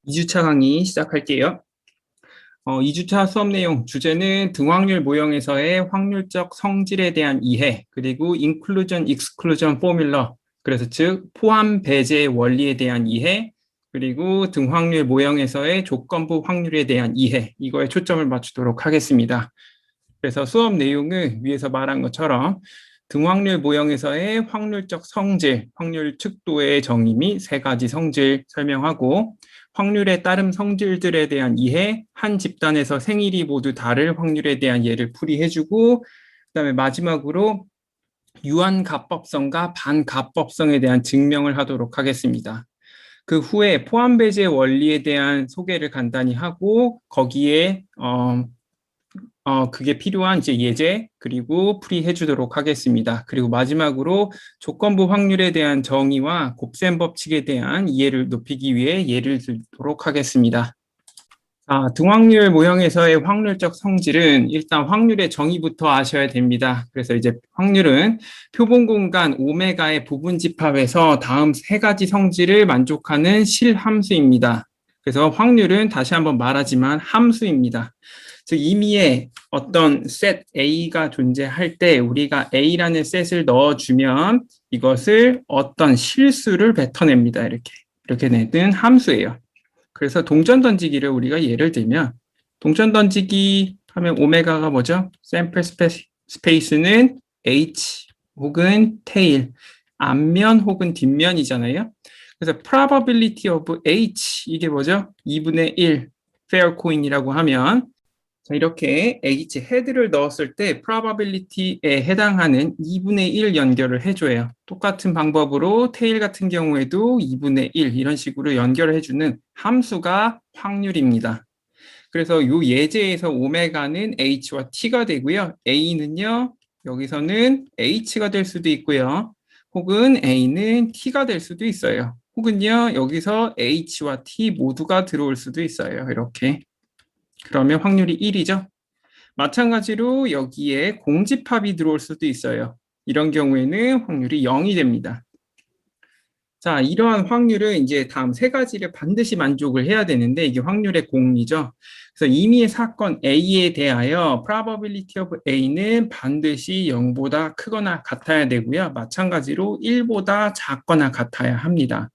2주차 강의 시작할게요. 2주차 수업 내용 주제는 등확률 모형에서의 확률적 성질에 대한 이해, 그리고 인클루전, 익스클루전 포뮬러, 그래서 즉 포함 배제 원리에 대한 이해, 그리고 등확률 모형에서의 조건부 확률에 대한 이해, 이거에 초점을 맞추도록 하겠습니다. 그래서 수업 내용은 위에서 말한 것처럼 등확률 모형에서의 확률적 성질, 확률 측도의 정의 및 세 가지 성질 설명하고, 확률에 따른 성질들에 대한 이해, 한 집단에서 생일이 모두 다를 확률에 대한 예를 풀이해주고, 그다음에 마지막으로 유한가법성과 반가법성에 대한 증명을 하도록 하겠습니다. 그 후에 포함배제 원리에 대한 소개를 간단히 하고, 거기에 그게 필요한 이제 예제 그리고 풀이해 주도록 하겠습니다. 그리고 마지막으로 조건부 확률에 대한 정의와 곱셈 법칙에 대한 이해를 높이기 위해 예를 들도록 하겠습니다. 등확률 모형에서의 확률적 성질은 일단 확률의 정의부터 아셔야 됩니다. 그래서 이제 확률은 표본 공간 오메가의 부분 집합에서 다음 세 가지 성질을 만족하는 실함수입니다. 그래서 확률은 다시 한번 말하지만 함수입니다. 즉 임의의 어떤 셋 A가 존재할 때 우리가 A라는 셋을 넣어주면 이것을 어떤 실수를 뱉어냅니다. 이렇게 내는 함수예요. 그래서 동전 던지기를 우리가 예를 들면 동전 던지기 하면 오메가가 뭐죠? 샘플 스페이스는 H 혹은 테일, 앞면 혹은 뒷면이잖아요. 그래서 probability of H 이게 뭐죠? 2분의 1 fair coin이라고 하면 자, 이렇게 H 헤드를 넣었을 때 probability에 해당하는 2분의 1 연결을 해줘요. 똑같은 방법으로 테일 같은 경우에도 2분의 1 이런 식으로 연결을 해주는 함수가 확률입니다. 그래서 이 예제에서 오메가는 H와 T가 되고요. A는요, 여기서는 H가 될 수도 있고요. 혹은 A는 T가 될 수도 있어요. 혹은요, 여기서 H와 T 모두가 들어올 수도 있어요. 이렇게. 그러면 확률이 1이죠. 마찬가지로 여기에 공집합이 들어올 수도 있어요. 이런 경우에는 확률이 0이 됩니다. 자, 이러한 확률은 이제 다음 세 가지를 반드시 만족을 해야 되는데 이게 확률의 공이죠. 그래서 임의의 사건 A에 대하여 probability of A는 반드시 0보다 크거나 같아야 되고요. 마찬가지로 1보다 작거나 같아야 합니다.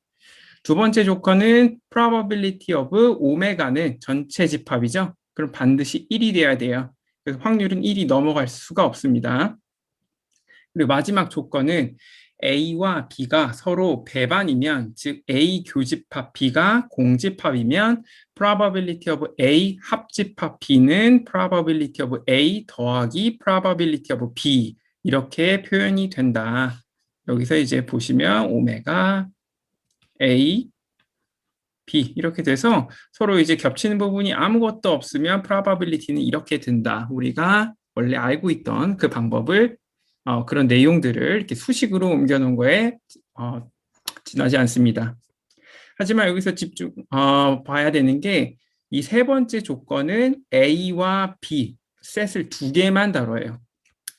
두 번째 조건은 probability of 오메가는 전체 집합이죠. 그럼 반드시 1이 돼야 돼요. 그래서 확률은 1이 넘어갈 수가 없습니다. 그리고 마지막 조건은 A와 B가 서로 배반이면, 즉 A 교집합 B가 공집합이면 probability of A 합집합 B는 probability of A 더하기 probability of B 이렇게 표현이 된다. 여기서 이제 보시면 오메가 A B 이렇게 돼서 서로 이제 겹치는 부분이 아무것도 없으면 probability는 이렇게 된다. 우리가 원래 알고 있던 그 방법을 그런 내용들을 이렇게 수식으로 옮겨놓은 거에 지나지 않습니다. 하지만 여기서 집중 봐야 되는 게 이 세 번째 조건은 A와 B 셋을 두 개만 다뤄요.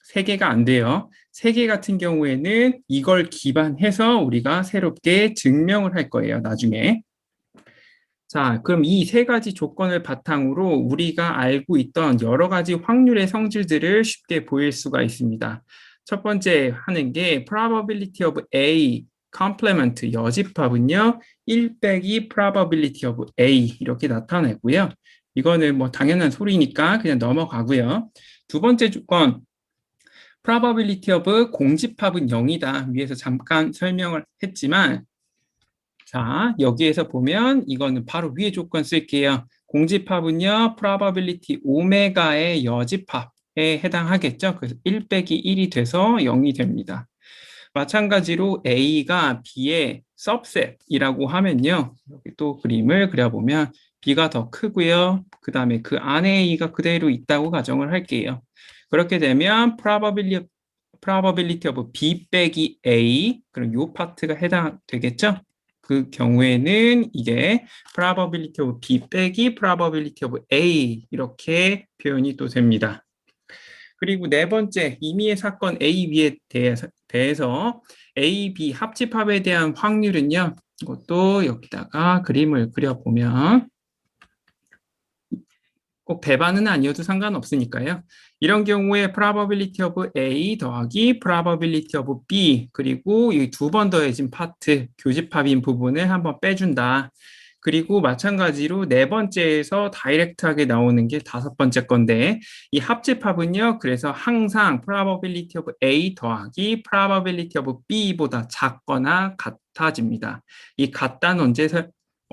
세 개가 안 돼요. 세 개 같은 경우에는 이걸 기반해서 우리가 새롭게 증명을 할 거예요. 나중에. 자, 그럼 이 세 가지 조건을 바탕으로 우리가 알고 있던 여러 가지 확률의 성질들을 쉽게 보일 수가 있습니다. 첫 번째 하는 게 probability of A complement 여집합은요 1 빼기 probability of A 이렇게 나타내고요. 이거는 뭐 당연한 소리니까 그냥 넘어가고요. 두 번째 조건 probability of 공집합은 0이다. 위에서 잠깐 설명을 했지만 자, 여기에서 보면 이거는 바로 위에 조건 쓸게요. 공집합은요, probability 오메가의 여집합에 해당하겠죠. 그래서 1 빼기 1이 돼서 0이 됩니다. 마찬가지로 A가 B의 subset이라고 하면요. 여기 또 그림을 그려보면 B가 더 크고요. 그 다음에 그 안에 A가 그대로 있다고 가정을 할게요. 그렇게 되면 probability of B 빼기 A, 그럼 이 파트가 해당되겠죠? 그 경우에는 이게 probability of B 빼기 probability of A 이렇게 표현이 또 됩니다. 그리고 네 번째, 임의의 사건 A, B에 대해서 A, B 합집합에 대한 확률은요. 이것도 여기다가 그림을 그려보면 꼭 배반은 아니어도 상관없으니까요. 이런 경우에 probability of A 더하기 probability of B 그리고 이 두 번 더해진 파트 교집합인 부분을 한번 빼준다. 그리고 마찬가지로 네 번째에서 다이렉트하게 나오는 게 다섯 번째 건데 이 합집합은요. 그래서 항상 probability of A 더하기 probability of B보다 작거나 같아집니다. 이 같다는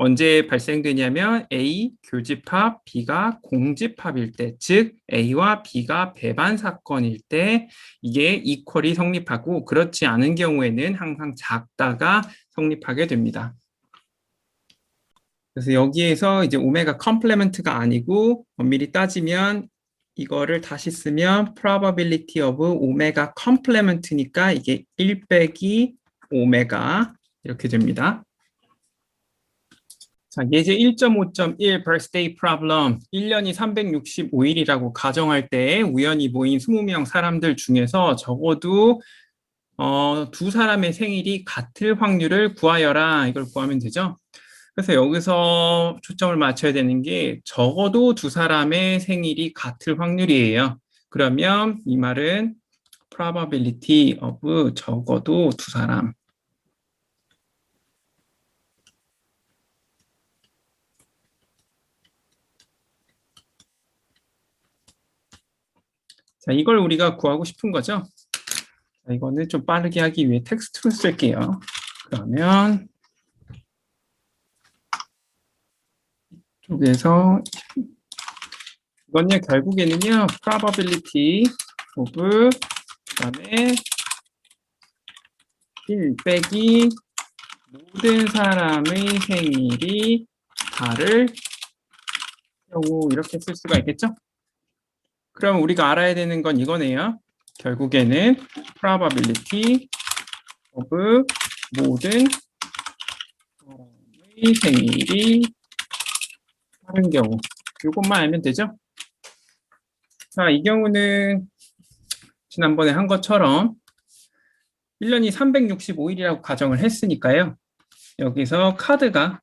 언제 발생되냐면 A 교집합, B가 공집합일 때, 즉 A와 B가 배반 사건일 때 이게 이퀄이 성립하고 그렇지 않은 경우에는 항상 작다가 성립하게 됩니다. 그래서 여기에서 이제 오메가 컴플레멘트가 아니고 엄밀히 따지면 이거를 다시 쓰면 probability of 오메가 컴플레멘트니까 이게 1 빼기 오메가 이렇게 됩니다. 자, 예제 1.5.1 birthday problem 1년이 365일이라고 가정할 때 우연히 모인 20명 사람들 중에서 적어도 두 사람의 생일이 같을 확률을 구하여라. 이걸 구하면 되죠. 그래서 여기서 초점을 맞춰야 되는 게 적어도 두 사람의 생일이 같을 확률이에요. 그러면 이 말은 probability of 적어도 두 사람. 자, 이걸 우리가 구하고 싶은 거죠. 자, 이거는 좀 빠르게 하기 위해 텍스트로 쓸게요. 그러면 이쪽에서 이건요 결국에는요 probability of 그다음에 1 빼기 모든 사람의 생일이 다를 경우 이렇게 쓸 수가 있겠죠? 그럼 우리가 알아야 되는 건 이거네요. 결국에는 probability of 모든 사람의 생일이 다른 경우 이것만 알면 되죠. 자, 이 경우는 지난번에 한 것처럼 1년이 365일이라고 가정을 했으니까요. 여기서 카드가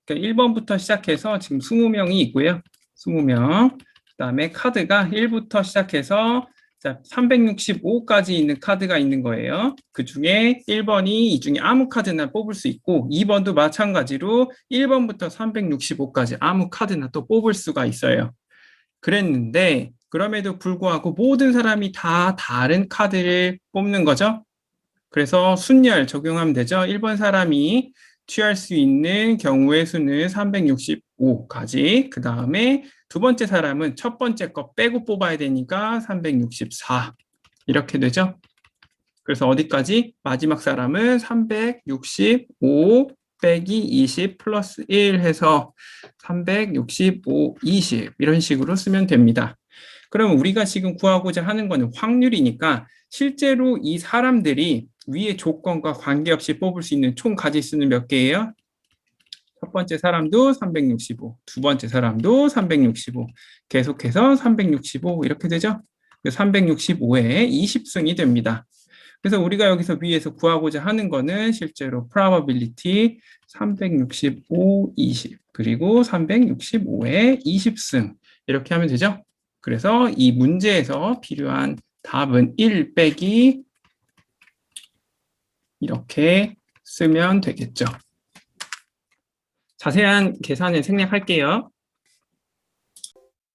1번부터 시작해서 지금 20명이 있고요. 20명. 그 다음에 카드가 1부터 시작해서 365까지 있는 카드가 있는 거예요. 그 중에 1번이 이 중에 아무 카드나 뽑을 수 있고 2번도 마찬가지로 1번부터 365까지 아무 카드나 또 뽑을 수가 있어요. 그랬는데 그럼에도 불구하고 모든 사람이 다 다른 카드를 뽑는 거죠. 그래서 순열 적용하면 되죠. 1번 사람이 취할 수 있는 경우의 수는 365까지. 그 다음에 두 번째 사람은 첫 번째 거 빼고 뽑아야 되니까 364. 이렇게 되죠. 그래서 어디까지? 마지막 사람은 365 빼기 20 플러스 1 해서 365, 20 이런 식으로 쓰면 됩니다. 그럼 우리가 지금 구하고자 하는 거는 확률이니까 실제로 이 사람들이 위의 조건과 관계없이 뽑을 수 있는 총 가지수는 몇 개예요? 첫 번째 사람도 365, 두 번째 사람도 365, 계속해서 365 이렇게 되죠? 365에 20승이 됩니다. 그래서 우리가 여기서 위에서 구하고자 하는 거는 실제로 probability 365, 20 그리고 365에 20승 이렇게 하면 되죠? 그래서 이 문제에서 필요한 답은 1 빼기 이렇게 쓰면 되겠죠. 자세한 계산을 생략할게요.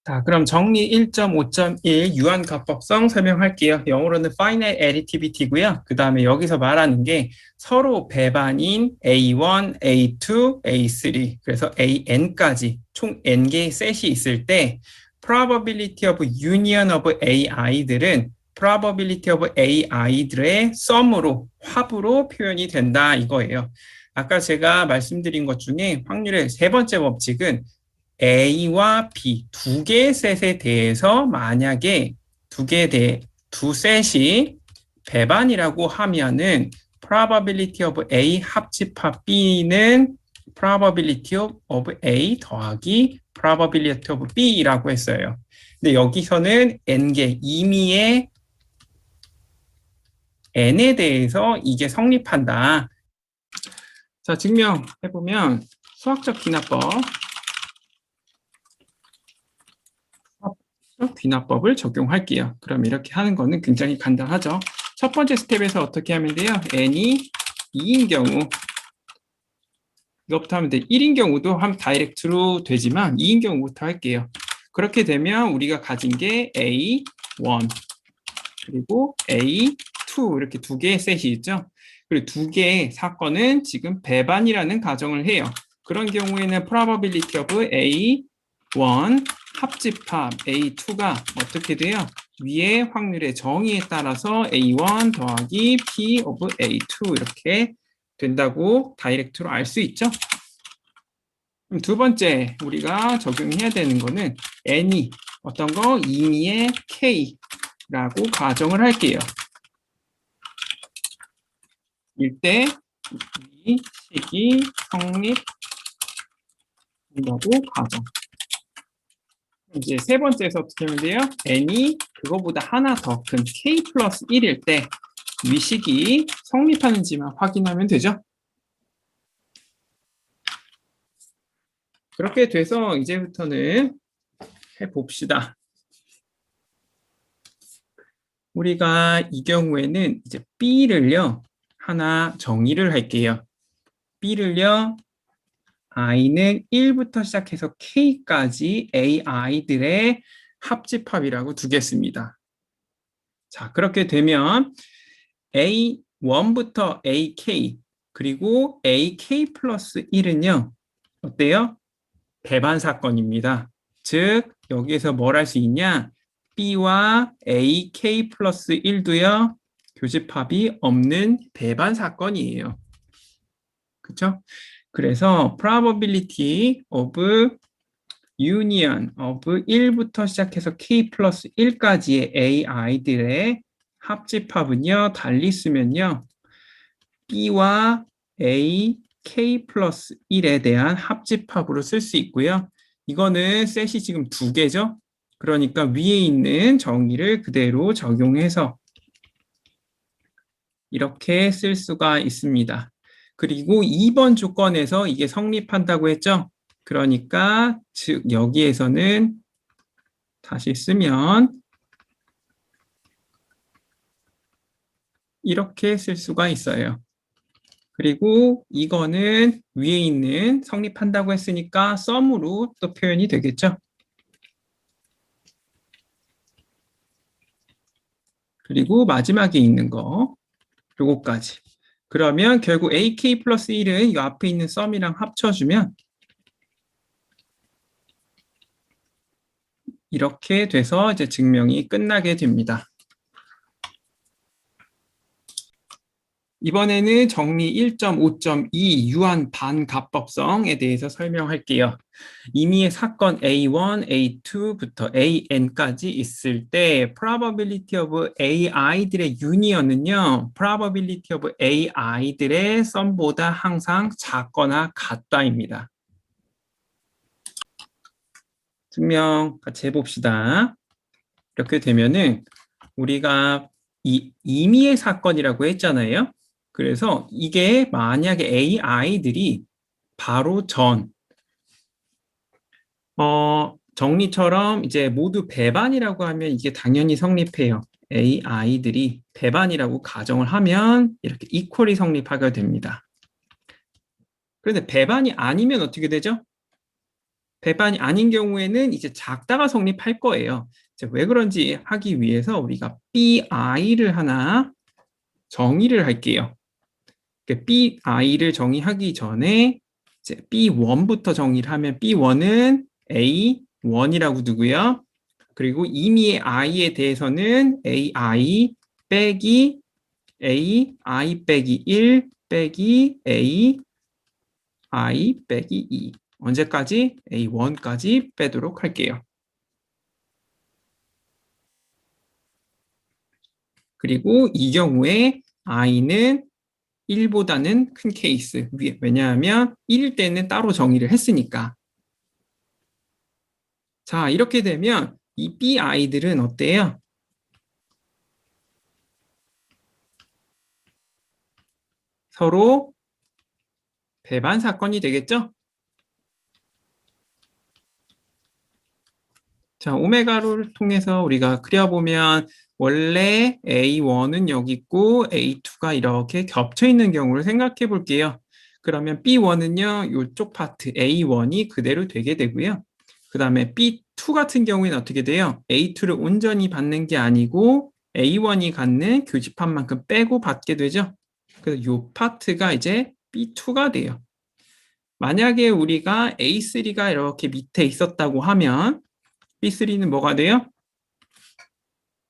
자, 그럼 정리 1.5.1 유한가법성 설명할게요. 영어로는 finite additivity고요. 그 다음에 여기서 말하는 게 서로 배반인 A1, A2, A3 그래서 AN까지 총 N개의 셋이 있을 때 probability of union of AI들은 probability of AI들의 썸으로 합으로 표현이 된다 이거예요. 아까 제가 말씀드린 것 중에 확률의 세 번째 법칙은 A와 B 두 개의 셋에 대해서 만약에 두 셋이 배반이라고 하면은 probability of A 합집합 B는 probability of A 더하기 probability of B라고 했어요. 근데 여기서는 N개 임의의 N에 대해서 이게 성립한다. 자, 증명해보면 수학적 귀납법을 적용할게요. 그럼 이렇게 하는 거는 굉장히 간단하죠. 첫 번째 스텝에서 어떻게 하면 돼요? n이 2인 경우, 이것부터 하면 돼. 1인 경우도 하면 다이렉트로 되지만 2인 경우부터 할게요. 그렇게 되면 우리가 가진 게 A1 그리고 A2 이렇게 두 개의 셋이 있죠. 그리고 두 개의 사건은 지금 배반이라는 가정을 해요. 그런 경우에는 probability of A1 합집합 A2가 어떻게 돼요? 위의 확률의 정의에 따라서 A1 더하기 P of A2 이렇게 된다고 다이렉트로 알 수 있죠. 그럼 두 번째 우리가 적용해야 되는 거는 n이 어떤 거? 2의 k라고 가정을 할게요. 일때 이 식이 성립한다고 가정. 이제 세 번째에서 어떻게 하면 돼요? n이 그거보다 하나 더 큰 k 플러스 1일 때 위식이 성립하는지만 확인하면 되죠. 그렇게 돼서 이제부터는 해봅시다. 우리가 이 경우에는 이제 B를요, 하나 정의를 할게요. B를요, I는 1부터 시작해서 K까지 AI들의 합집합이라고 두겠습니다. 자, 그렇게 되면 A1부터 AK, 그리고 AK 플러스 1은요, 어때요? 배반 사건입니다. 즉, 여기에서 뭘 할 수 있냐? B와 AK 플러스 1도요. 교집합이 없는 배반 사건이에요. 그렇죠? 그래서 probability of union of 1부터 시작해서 K 플러스 1까지의 AI들의 합집합은요. 달리 쓰면요. B와 A, K 플러스 1에 대한 합집합으로 쓸 수 있고요. 이거는 셋이 지금 두 개죠. 그러니까 위에 있는 정의를 그대로 적용해서 이렇게 쓸 수가 있습니다. 그리고 2번 조건에서 이게 성립한다고 했죠. 그러니까 즉 여기에서는 다시 쓰면 이렇게 쓸 수가 있어요. 그리고 이거는 위에 있는 성립한다고 했으니까 썸으로 또 표현이 되겠죠. 그리고 마지막에 있는 거 요거까지. 그러면 결국 AK 플러스 1은 이 앞에 있는 썸이랑 합쳐주면 이렇게 돼서 이제 증명이 끝나게 됩니다. 이번에는 정리 1.5.2 유한 반가법성에 대해서 설명할게요. 임의의 사건 A1, A2부터 AN까지 있을 때 probability of AI들의 union은요. probability of AI들의 썸보다 항상 작거나 같다입니다. 증명 같이 해봅시다. 이렇게 되면은 우리가 이 임의의 사건이라고 했잖아요. 그래서 이게 만약에 AI들이 바로 정리처럼 이제 모두 배반이라고 하면 이게 당연히 성립해요. AI들이 배반이라고 가정을 하면 이렇게 이퀄이 성립하게 됩니다. 그런데 배반이 아니면 어떻게 되죠? 배반이 아닌 경우에는 이제 작다가 성립할 거예요. 이제 왜 그런지 하기 위해서 우리가 BI를 하나 정의를 할게요. BI를 정의하기 전에 이제 B1부터 정의를 하면 B1은 A1이라고 두고요. 그리고 임의의 I에 대해서는 AI 빼기 AI 빼기 1 빼기 AI 빼기 2 언제까지? A1까지 빼도록 할게요. 그리고 이 경우에 I는 1보다는 큰 케이스. 왜냐하면 1일 때는 따로 정의를 했으니까. 자, 이렇게 되면 이 BI들은 어때요? 서로 배반 사건이 되겠죠? 자, 오메가를 통해서 우리가 그려보면 원래 A1은 여기 있고 A2가 이렇게 겹쳐 있는 경우를 생각해 볼게요. 그러면 B1은요, 이쪽 파트 A1이 그대로 되게 되고요. 그 다음에 B2 같은 경우에는 어떻게 돼요? A2를 온전히 받는 게 아니고 A1이 갖는 교집합만큼 빼고 받게 되죠. 그래서 이 파트가 이제 B2가 돼요. 만약에 우리가 A3가 이렇게 밑에 있었다고 하면 B3는 뭐가 돼요?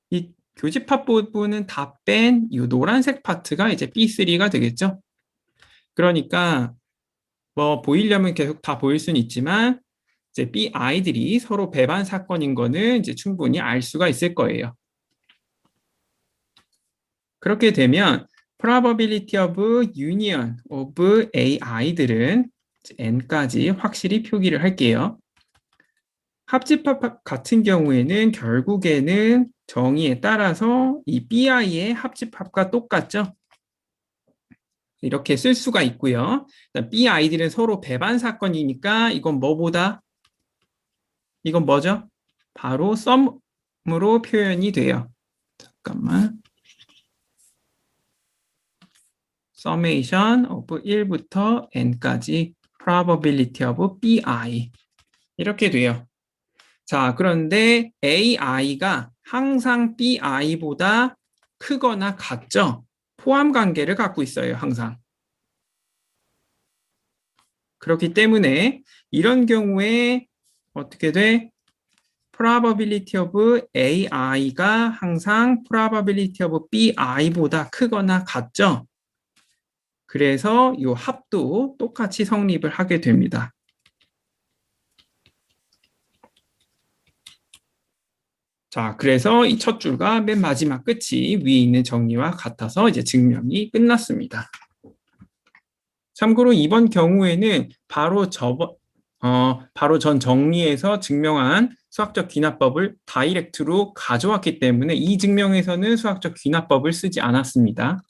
이 교집합 부분은 다 뺀 이 노란색 파트가 이제 B3가 되겠죠. 그러니까 뭐 보이려면 계속 다 보일 수는 있지만 이제 B 아이들이 서로 배반 사건인 거는 이제 충분히 알 수가 있을 거예요. 그렇게 되면 probability of union of A 아이들은 n까지 확실히 표기를 할게요. 합집합 같은 경우에는 결국에는 정의에 따라서 이 BI의 합집합과 똑같죠. 이렇게 쓸 수가 있고요. BI들은 서로 배반 사건이니까 이건 뭐보다? 이건 뭐죠? 바로 썸으로 표현이 돼요. 잠깐만. summation of 1부터 n까지 probability of BI 이렇게 돼요. 자, 그런데 AI가 항상 BI보다 크거나 같죠? 포함 관계를 갖고 있어요, 항상. 그렇기 때문에 이런 경우에 어떻게 돼? probability of AI가 항상 probability of BI보다 크거나 같죠? 그래서 이 합도 똑같이 성립을 하게 됩니다. 자, 그래서 이 첫 줄과 맨 마지막 끝이 위에 있는 정리와 같아서 이제 증명이 끝났습니다. 참고로 이번 경우에는 바로 전 정리에서 증명한 수학적 귀납법을 다이렉트로 가져왔기 때문에 이 증명에서는 수학적 귀납법을 쓰지 않았습니다.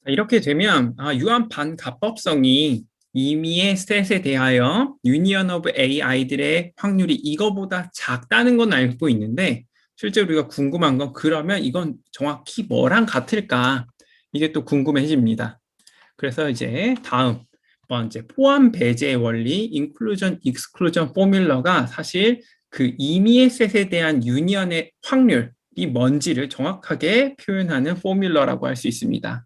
이렇게 되면 유한 반가법성이 임의의 셋에 대하여 유니언 오브 AI들의 확률이 이거보다 작다는 건 알고 있는데 실제로 우리가 궁금한 건 그러면 이건 정확히 뭐랑 같을까? 이게 또 궁금해집니다. 그래서 이제 다음 번째 포함 배제 원리 inclusion exclusion 포뮬러가 사실 그 임의의 셋에 대한 유니언의 확률이 뭔지를 정확하게 표현하는 포뮬러라고 할 수 있습니다.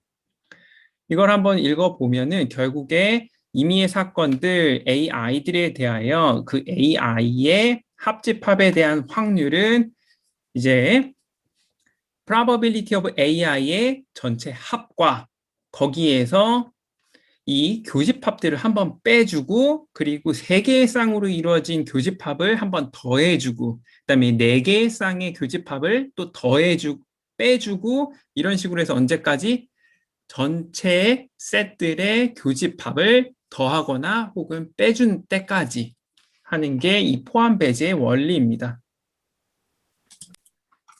이걸 한번 읽어보면은 결국에 임의의 사건들 AI들에 대하여 그 AI의 합집합에 대한 확률은 이제 probability of AI의 전체 합과 거기에서 이 교집합들을 한번 빼주고 그리고 3개의 쌍으로 이루어진 교집합을 한번 더해주고 그다음에 4개의 쌍의 교집합을 또 더해주고 빼주고 이런 식으로 해서 언제까지? 전체 셋들의 교집합을 더하거나 혹은 빼준 때까지 하는 게 이 포함 배제의 원리입니다.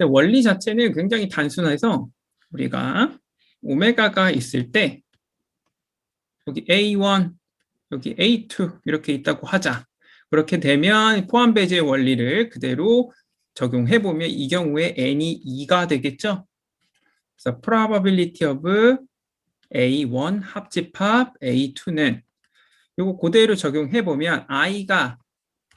원리 자체는 굉장히 단순해서 우리가 오메가가 있을 때 여기 A1, 여기 A2 이렇게 있다고 하자. 그렇게 되면 포함 배제의 원리를 그대로 적용해 보면 이 경우에 n이 2가 되겠죠. 그래서 probability of A1 합집합 A2는 이거 그대로 적용해 보면 i가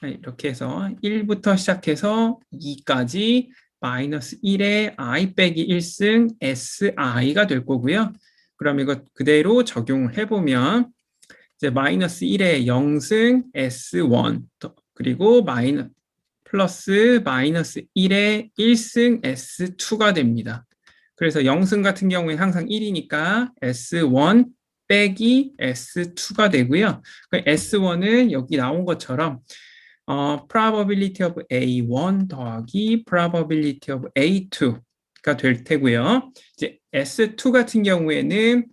이렇게 해서 1부터 시작해서 2까지 마이너스 1에 i 빼기 1승 si가 될 거고요. 그럼 이거 그대로 적용을 해보면 이제 마이너스 1에 0승 s1 그리고 플러스 마이너스 1에 1승 s2가 됩니다. 그래서 0승 같은 경우에 항상 1이니까 S1 빼기 S2가 되고요. S1은 여기 나온 것처럼 probability of A1 더하기 probability of A2가 될 테고요. 이제 S2 같은 경우에는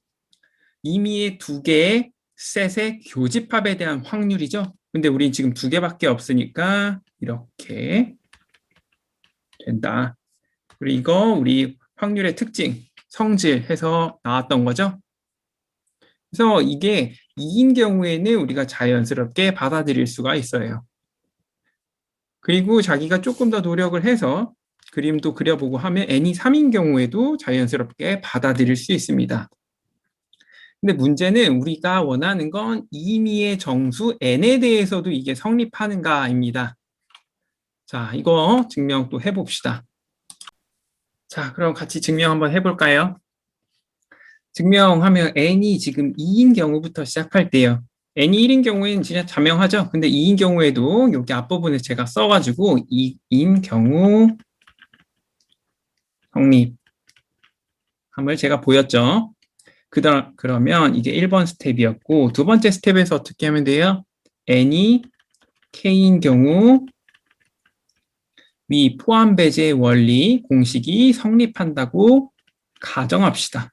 임의의 2개의 셋의 교집합에 대한 확률이죠. 근데 우린 지금 2개밖에 없으니까 이렇게 된다. 그리고 이거 우리 확률의 특징, 성질 해서 나왔던 거죠. 그래서 이게 2인 경우에는 우리가 자연스럽게 받아들일 수가 있어요. 그리고 자기가 조금 더 노력을 해서 그림도 그려보고 하면 n이 3인 경우에도 자연스럽게 받아들일 수 있습니다. 근데 문제는 우리가 원하는 건 임의의 정수 n에 대해서도 이게 성립하는가입니다. 자, 이거 증명 또 해봅시다. 자, 그럼 같이 증명 한번 해볼까요? 증명하면 n이 지금 2인 경우부터 시작할 때요. n이 1인 경우에는 진짜 자명하죠? 근데 2인 경우에도 여기 앞부분에 제가 써가지고 2인 경우 성립함을 제가 보였죠? 그러면 이게 1번 스텝이었고 두 번째 스텝에서 어떻게 하면 돼요? n이 k인 경우 위 포함 배제 원리 공식이 성립한다고 가정합시다.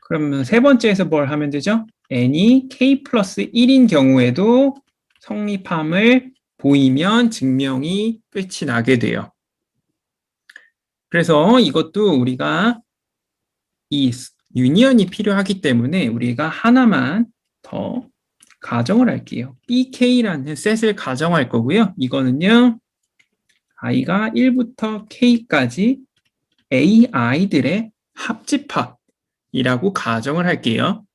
그러면 세 번째에서 뭘 하면 되죠? n이 k 플러스 1인 경우에도 성립함을 보이면 증명이 끝이 나게 돼요. 그래서 이것도 우리가 이 유니언이 필요하기 때문에 우리가 하나만 더 가정을 할게요. bk라는 셋을 가정할 거고요. 이거는요. i가 1부터 k까지 ai들의 합집합이라고 가정을 할게요.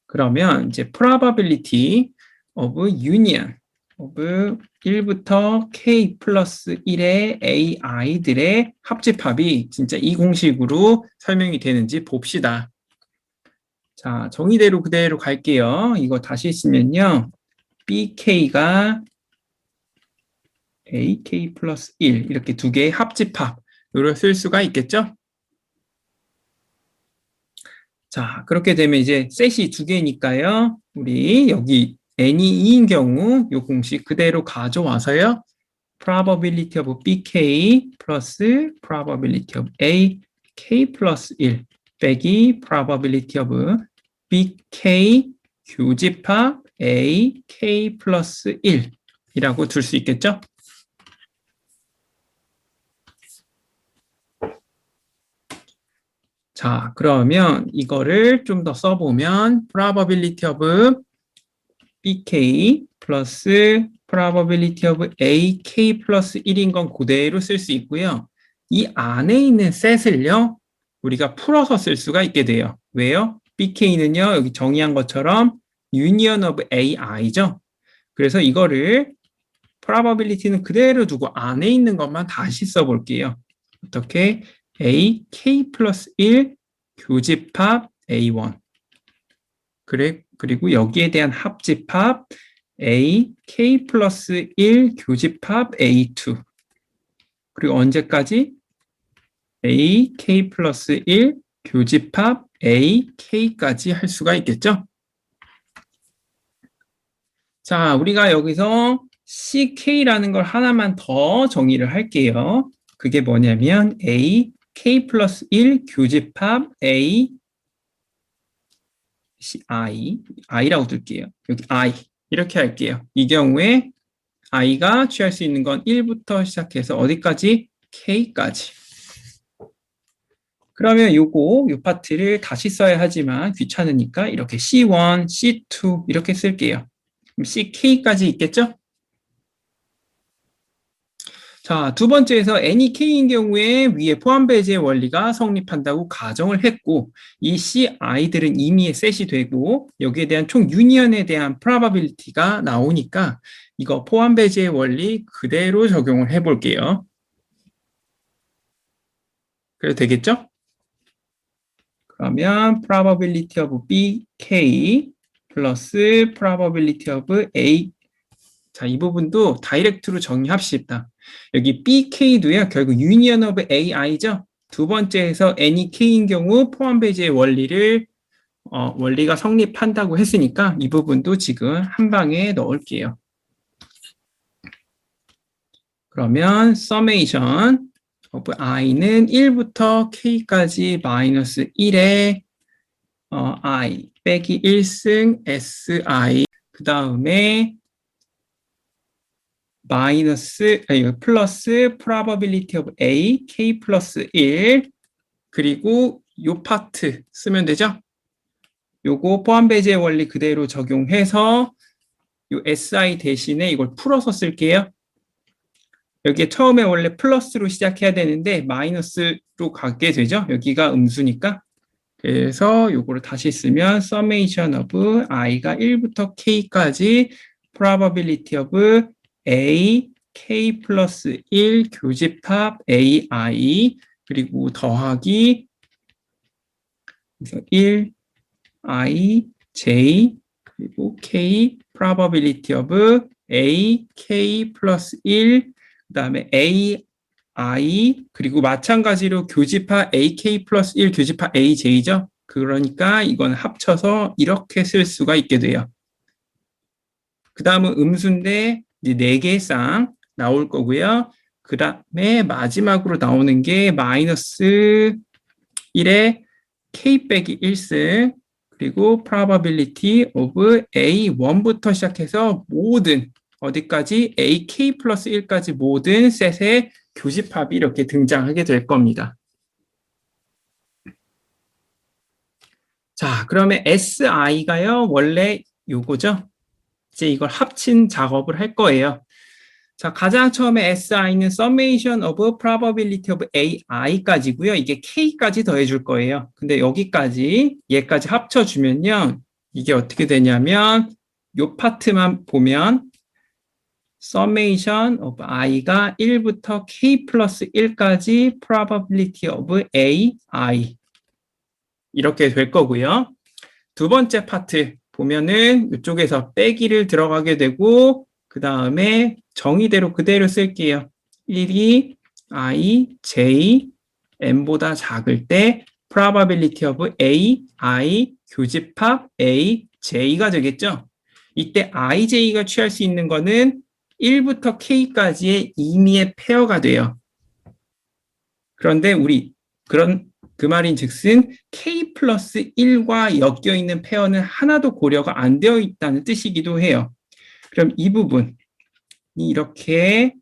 그러면 이제 probability of union of 1부터 k 플러스 1의 ai들의 합집합이 진짜 이 공식으로 설명이 되는지 봅시다. 자, 정의대로 그대로 갈게요. 이거 다시 쓰면요. bk가 ak 플러스 1 이렇게 두 개의 합집합으로 쓸 수가 있겠죠? 자, 그렇게 되면 이제 셋이 두 개니까요. 우리 여기 n이 2인 경우 이 공식 그대로 가져와서요. probability of bk 플러스 probability of a k 플러스 1 빼기 probability of bk 교집합 a k 플러스 1이라고 둘 수 있겠죠? 자, 그러면 이거를 좀 더 써보면 probability of bk 플러스 probability of ak 플러스 1인 건 그대로 쓸 수 있고요. 이 안에 있는 셋을요, 우리가 풀어서 쓸 수가 있게 돼요. 왜요? bk는요, 여기 정의한 것처럼 union of ai죠. 그래서 이거를 probability는 그대로 두고 안에 있는 것만 다시 써볼게요. 어떻게? ak 플러스 1 교집합 a1 그리고 여기에 대한 합집합 ak 플러스 1 교집합 a2 그리고 언제까지? ak 플러스 1 교집합 ak까지 할 수가 있겠죠? 자, 우리가 여기서 ck라는 걸 하나만 더 정의를 할게요. 그게 뭐냐면 a k 플러스 1 교집합 a i라고 둘게요. 여기 i 이렇게 할게요. 이 경우에 i가 취할 수 있는 건 1부터 시작해서 어디까지? k까지. 그러면 요 파트를 다시 써야 하지만 귀찮으니까 이렇게 C1, C2 이렇게 쓸게요. 그럼 CK까지 있겠죠? 자, 두 번째에서 n이 k인 경우에 위에 포함 배제의 원리가 성립한다고 가정을 했고 이 ci들은 임의의 셋이 되고 여기에 대한 총 유니언에 대한 probability가 나오니까 이거 포함 배제의 원리 그대로 적용을 해볼게요. 그래도 되겠죠? 그러면 probability of bk 플러스 probability of a 자, 이 부분도 다이렉트로 정리합시다. 여기 BK도요, 결국 union of AI죠? 두 번째에서 n이 K인 경우 포함 배제의 원리가 성립한다고 했으니까 이 부분도 지금 한 방에 넣을게요. 그러면 summation of i는 1부터 k까지 마이너스 1에 i 빼기 1승 si 그 다음에 플러스 probability of a k 플러스 1 그리고 요 파트 쓰면 되죠? 요거 포함 배제의 원리 그대로 적용해서 요 SI 대신에 이걸 풀어서 쓸게요. 여기에 처음에 원래 플러스로 시작해야 되는데 마이너스로 가게 되죠. 여기가 음수니까. 그래서 요거를 다시 쓰면 summation of i가 1부터 k까지 probability of a k 플러스 1 교집합 ai 그리고 더하기 그래서 1 i j 그리고 k probability of a k 플러스 1 그다음에 a i 그리고 마찬가지로 교집합 ak 플러스 1 교집합 aj죠. 그러니까 이건 합쳐서 이렇게 쓸 수가 있게 돼요. 그 다음은 음수인데 이제 4개의 쌍 나올 거고요. 그 다음에 마지막으로 나오는 게 마이너스 1에 k 빼기 1승 그리고 probability of a1부터 시작해서 모든 어디까지 ak 플러스 1까지 모든 셋의 교집합이 이렇게 등장하게 될 겁니다. 자, 그러면 si가요, 원래 요거죠? 이제 이걸 합친 작업을 할 거예요. 자, 가장 처음에 si는 summation of probability of ai까지고요. 이게 k까지 더해줄 거예요. 근데 여기까지, 얘까지 합쳐주면요. 이게 어떻게 되냐면 요 파트만 보면 summation of i가 1부터 k 플러스 1까지 probability of ai 이렇게 될 거고요. 두 번째 파트 보면은 이쪽에서 빼기를 들어가게 되고 그 다음에 정의대로 그대로 쓸게요. 1이 i, j, n보다 작을 때 probability of a, i, 교집합 a, j가 되겠죠. 이때 i, j가 취할 수 있는 거는 1부터 k까지의 임의의 페어가 돼요. 그런데 우리 그 말인 즉슨 k 플러스 1과 엮여 있는 페어는 하나도 고려가 안 되어 있다는 뜻이기도 해요. 그럼 이 부분이 이렇게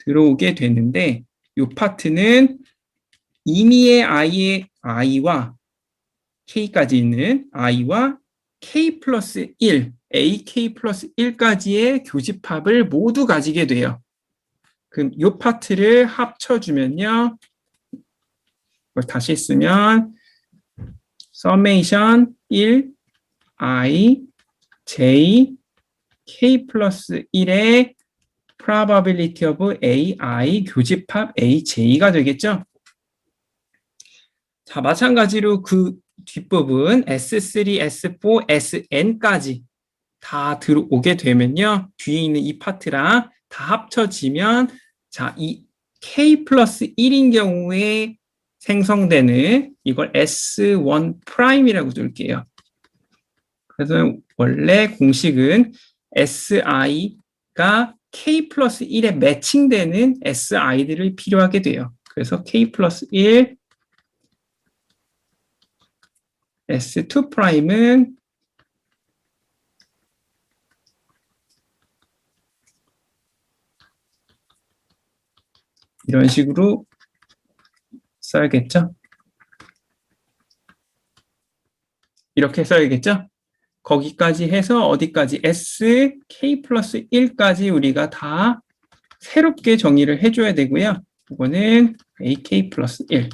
들어오게 되는데 이 파트는 임의의 i와 k까지 있는 i와 k 플러스 1, ak 플러스 1까지의 교집합을 모두 가지게 돼요. 그럼 이 파트를 합쳐주면요. 이걸 다시 쓰면 summation 1, i, j, k 플러스 1의 probability of ai 교집합 aj가 되겠죠. 자, 마찬가지로 그 뒷부분 S3, S4, SN까지 다 들어오게 되면요. 뒤에 있는 이 파트랑 다 합쳐지면 자, 이 k 플러스 1인 경우에 생성되는 이걸 S1 프라임이라고 둘게요. 그래서 원래 공식은 SI가 K 플러스 1에 매칭되는 SI들을 필요하게 돼요. 그래서 K 플러스 1, S2 프라임은 이런 식으로 써야겠죠? 이렇게 써야겠죠? 거기까지 해서 어디까지 S, K 플러스 1까지 우리가 다 새롭게 정의를 해줘야 되고요. 이거는 AK 플러스 1.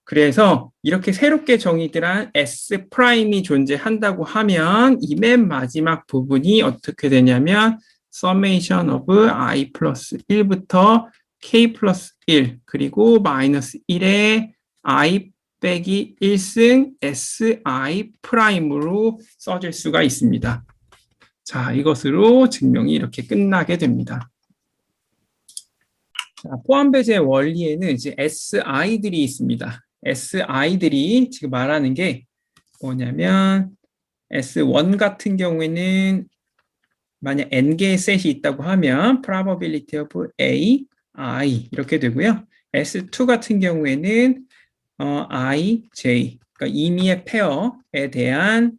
그래서 이렇게 새롭게 정의들한 S 프라임이 존재한다고 하면 이 맨 마지막 부분이 어떻게 되냐면 summation of I 플러스 1부터 K 플러스 1 그리고 마이너스 1에 I 빼기 1승 SI 프라임으로 써질 수가 있습니다. 자, 이것으로 증명이 이렇게 끝나게 됩니다. 자, 포함배제 원리에는 이제 SI들이 있습니다. SI들이 지금 말하는 게 뭐냐면 S1 같은 경우에는 만약 n개의 셋이 있다고 하면 probability of A, I 이렇게 되고요. S2 같은 경우에는 I, J 그러니까 임의의 페어에 대한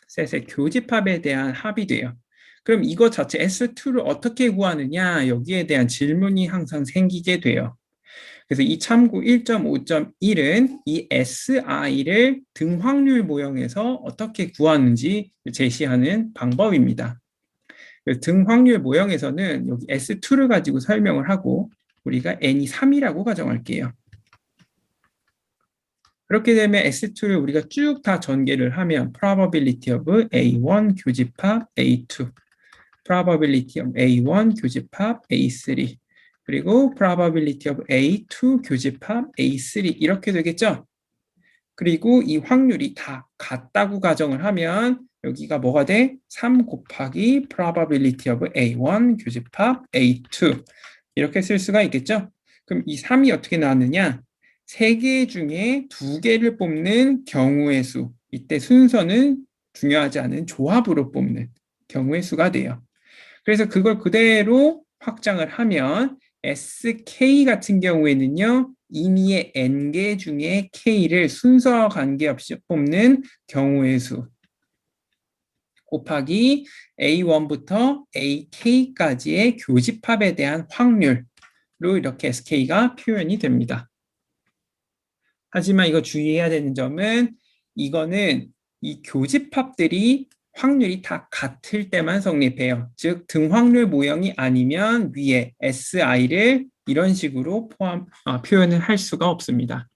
셋의 교집합에 대한 합이 돼요. 그럼 이거 자체 S2를 어떻게 구하느냐 여기에 대한 질문이 항상 생기게 돼요. 그래서 이 참고 1.5.1은 이 SI를 등확률 모형에서 어떻게 구하는지 제시하는 방법입니다. 등확률 모형에서는 여기 S2를 가지고 설명을 하고 우리가 N이 3이라고 가정할게요. 그렇게 되면 S2를 우리가 쭉 다 전개를 하면 probability of A1 교집합 A2, probability of A1 교집합 A3, 그리고 probability of A2 교집합 A3 이렇게 되겠죠? 그리고 이 확률이 다 같다고 가정을 하면 여기가 뭐가 돼? 3 곱하기 probability of A1 교집합 A2 이렇게 쓸 수가 있겠죠? 그럼 이 3이 어떻게 나왔느냐? 3개 중에 2개를 뽑는 경우의 수. 이때 순서는 중요하지 않은 조합으로 뽑는 경우의 수가 돼요. 그래서 그걸 그대로 확장을 하면 SK 같은 경우에는요. 임의의 N개 중에 K를 순서 관계없이 뽑는 경우의 수 곱하기 A1부터 AK까지의 교집합에 대한 확률로 이렇게 SK가 표현이 됩니다. 하지만 이거 주의해야 되는 점은 이거는 이 교집합들이 확률이 다 같을 때만 성립해요. 즉 등확률 모형이 아니면 위에 SI를 이런 식으로 표현을 할 수가 없습니다.